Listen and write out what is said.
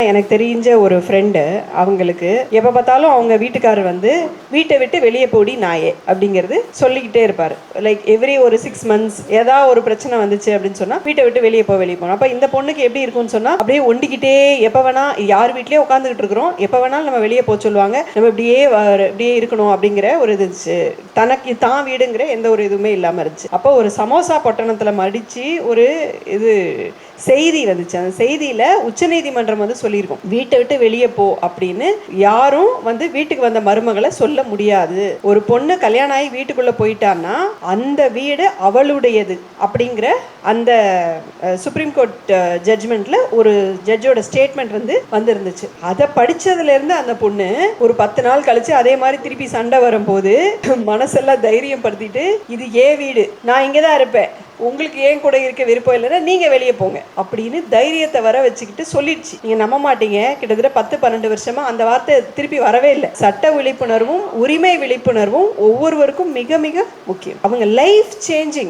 எனக்கு தெரிஞ்ச ஒரு ஃப்ரெண்டு, அவங்களுக்கு எப்போ பார்த்தாலும் அவங்க வீட்டுக்காரர் வந்து வீட்டை விட்டு வெளியே போடி நாயே அப்படிங்கிறது சொல்லிக்கிட்டே இருப்பார். லைக் எவ்ரி ஒரு 6 months ஏதாவது ஒரு பிரச்சனை வந்துச்சு அப்படின்னு சொன்னால் வீட்டை விட்டு வெளியே போகணும். அப்போ இந்த பொண்ணுக்கு எப்படி இருக்கும்னு சொன்னால் அப்படியே ஒண்டிக்கிட்டே எப்போ வேணா யார் வீட்லேயே உட்காந்துக்கிட்டு இருக்கிறோம், எப்போ வேணாலும் நம்ம வெளியே போக சொல்லுவாங்க, நம்ம இப்படியே இருக்கணும் அப்படிங்கிற ஒரு இது இருந்துச்சு. தனக்கு தான் வீடுங்கிற எந்த ஒரு இதுவுமே இல்லாமல் இருந்துச்சு. அப்போ ஒரு சமோசா பொட்டணத்தில் மடித்து ஒரு இது செய்தி வந்துச்சு. அந்த செய்தியில் உச்சநீதிமன்றம் வந்து சொல்லியிருக்கோம், வீட்டை விட்டு வெளியே போ அப்படின்னு யாரும் வந்து வீட்டுக்கு வந்த மருமகளை சொல்ல முடியாது. ஒரு பொண்ணு கல்யாணம் ஆகி வீட்டுக்குள்ள போயிட்டான்னா அந்த வீடு அவளுடையது அப்படிங்கிற அந்த சுப்ரீம் கோர்ட் ஜட்ஜ்மெண்ட்ல ஒரு ஜட்ஜோட ஸ்டேட்மெண்ட் வந்து வந்திருந்துச்சு. அதை படிச்சதுல இருந்து அந்த பொண்ணு ஒரு 10 நாள் கழிச்சு அதே மாதிரி திருப்பி சண்டை வரும்போது மனசெல்லாம் தைரியம் படுத்திட்டு, இது ஏன் வீடு, நான் இங்கதான் இருப்பேன், உங்களுக்கு ஏன் கூட இருக்க விருப்பம் இல்லைன்னா நீங்க வெளியே போங்க அப்படின்னு தைரியத்தை வர வச்சுக்கிட்டு சொல்லிடுச்சு. நீங்க நம்ப மாட்டீங்க, கிட்டத்தட்ட 10-12 வருஷமா அந்த வார்த்தை திருப்பி வரவே இல்லை. சட்ட விழிப்புணர்வும் உரிமை விழிப்புணர்வும் ஒவ்வொருவருக்கும் மிக மிக முக்கியம். அவங்க லைஃப் சேஞ்சிங்